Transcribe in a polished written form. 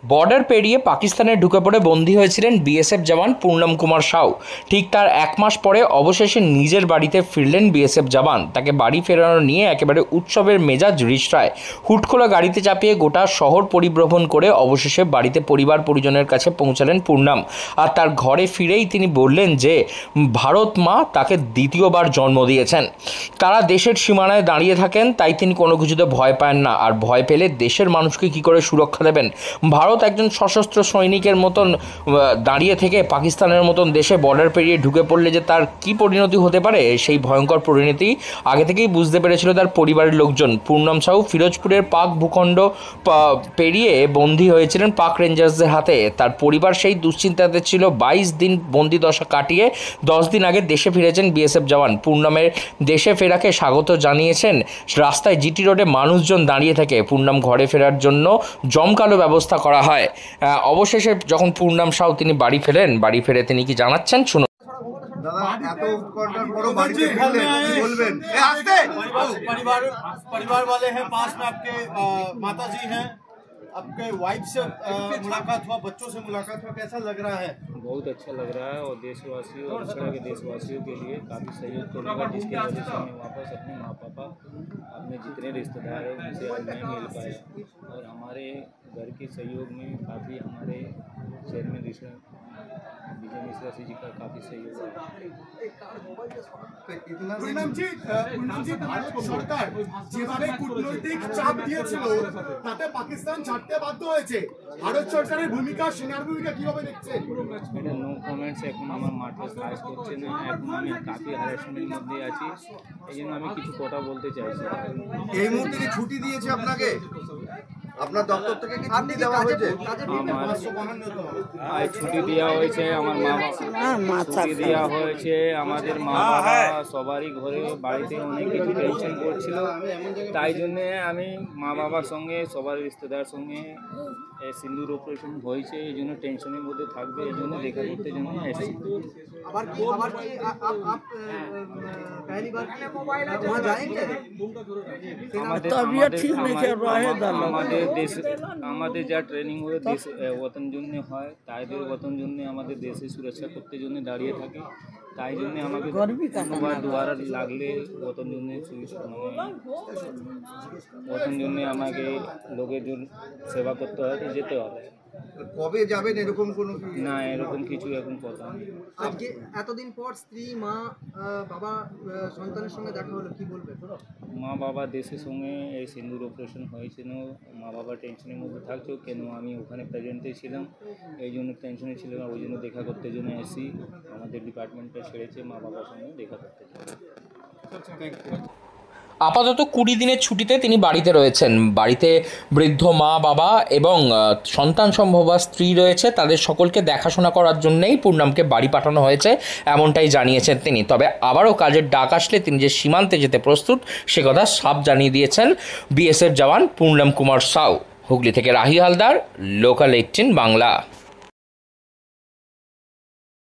Border পেরিয়ে পাকিস্তানে ঢুকে পড়ে বন্দী হয়েছিলেন বিএসএফ জওয়ান পূর্ণম কুমার সাউ। ঠিক তার এক মাস পরে অবশেষে নিজের বাড়িতে ফিরলেন বিএসএফ জওয়ান। তাকে বাড়ি ফেরানো নিয়ে একেবারে উৎসবের মেজাজ রিসরায়। হুটখোলা গাড়িতে চাপিয়ে গোটা শহর পরিভ্রমণ করে অবশেষে বাড়িতে পরিবার পরিজনের কাছে পৌঁছালেন পূর্ণম। আর তার ঘরে ফিরেই তিনি বললেন যে ভারত মা তাকে দ্বিতীয়বার জন্ম দিয়েছেন। তারা দেশের সীমানায় দাঁড়িয়ে থাকেন, তাই তিনি কোনো কিছুতে ভয় পান না। আর ভয় পেলে দেশের মানুষকে কী করে সুরক্ষা দেবেন? ভারত একজন সশস্ত্র সৈনিকের মতন দাঁড়িয়ে থেকে পাকিস্তানের মতন দেশে বর্ডার পেরিয়ে ঢুকে পড়লে যে তার কি পরিণতি হতে পারে, সেই ভয়ঙ্কর পরিণতি আগে থেকেই বুঝতে পেরেছিল তার পরিবারের লোকজন। পূর্ণম সাউ ফিরোজপুরের পাক ভূখণ্ড পেরিয়ে বন্দী হয়েছিলেন পাক রেঞ্জার্সদের হাতে। তার পরিবার সেই দুশ্চিন্তাতে ছিল। 22 দিন বন্দি দশা কাটিয়ে 10 দিন আগে দেশে ফিরেছেন বিএসএফ জওয়ান। পূর্ণমের দেশে ফেরাকে স্বাগত জানিয়েছেন। রাস্তায় জিটি রোডে মানুষজন দাঁড়িয়ে থাকে। পূর্ণম ঘরে ফেরার জন্য জমকালো ব্যবস্থা করা হয়। অবশেষে যখন পূর্ণম সাউ তিনি বাড়ি ফেরেন, বাড়ি ফিরে তিনি কি জানাচ্ছেন শুনুন। परिवार वाले हैं, पास में आपके माता जी हैं, आपके वाइफ से मुलाकात हुआ, बच्चों से मुलाकात हुआ, कैसा लग रहा है? बहुत अच्छा लग रहा है और देशवासियों और इस तरह के देशवासियों के लिए काफ़ी सहयोग करूँगा, जिसकी वजह से मैं वापस अपने माँ पापा, अपने जितने रिश्तेदार हैं उनसे आज मैं मिल पाया। और हमारे घर के सहयोग में काफ़ी हमारे चेयरमैन विजय मिश्रा जी का काफ़ी सहयोग है। ভারত সরকার যেভাবে কূটনৈতিক চাপ দিয়েছিল তাতে পাকিস্তান ছাড়তে বাধ্য হয়েছে। ভারত সরকারের ভূমিকা, সেনার ভূমিকা কিভাবে দেখছেন? এটা নো কমেন্টস। এখন আমার মাঠে কাজ করছে না, এখন আমি কাফি হ্যারাসমেন্টের মধ্যে আছি, এই জন্য আমি কিছু কথা বলতে চাইছি। এই মুহূর্তে কি ছুটি দিয়েছে আপনাকে? আপনার দপ্তর থেকে কি ছুটি দেওয়া হয়েছে? আমার ছুটি দেওয়া হয়েছে, আমার মা ছুটি দেওয়া হয়েছে। আমাদের মা বাবা সবারই ঘরে বাড়িতে অনেক কিছু টেনশন করছিল, তাই জন্যে আমি মা বাবার সঙ্গে সবার রিশ্তেদার সঙ্গে সিন্দুর অপারেশন হয়েছে, এই জন্য টেনশনের মধ্যে থাকবে, এই জন্য দেখা করতে জন্য এসেছি। আমাদের যা ট্রেনিং হয়ে দেশ ওতন জন্য হয়, তাদের ওতন জন্য আমাদের দেশে সুরক্ষা করতে জন্য দাঁড়িয়ে থাকে, তাই জন্য আমাকে ধন্যবাদ দুয়ারা লাগলে ওতন জন্য ওতন জন্য আমাকে লোকের জন্য সেবা করতে হয়, তো যেতে হবে। কবে যাবেন এরকম কোনো না, এরকম কিছু এখন কথা নেই। আজকে এতদিন পর স্ত্রী, মা, বাবা, সন্তানের সঙ্গে দেখা হলো, কি বলবে? মা বাবা দেশের সঙ্গে এই সিন্দুর অপারেশন হয়েছিল, মা বাবা টেনশনের মধ্যে থাকছো, কেন আমি ওখানে প্রেজেন্টে ছিলাম, এই জন্য টেনশনে ছিলাম, ওই জন্য দেখা করতে জন্য এসি আমাদের ডিপার্টমেন্টটা ছেড়েছে মা বাবার সঙ্গে দেখা করতে জন্য। আপাতত 20 দিনের ছুটিতে তিনি বাড়িতে রয়েছেন। বাড়িতে বৃদ্ধ মা বাবা এবং সন্তান সম্ভবা স্ত্রী রয়েছে, তাদের সকলকে দেখাশোনা করার জন্যেই পূর্ণমকে বাড়ি পাঠানো হয়েছে, এমনটাই জানিয়েছেন তিনি। তবে আবারও কাজের ডাক আসলে তিনি যে সীমান্তে যেতে প্রস্তুত সে কথা সাফ জানিয়ে দিয়েছেন বিএসএফ জওয়ান পূর্ণম কুমার সাউ। হুগলি থেকে রাহি হালদার, লোকাল 18 বাংলা।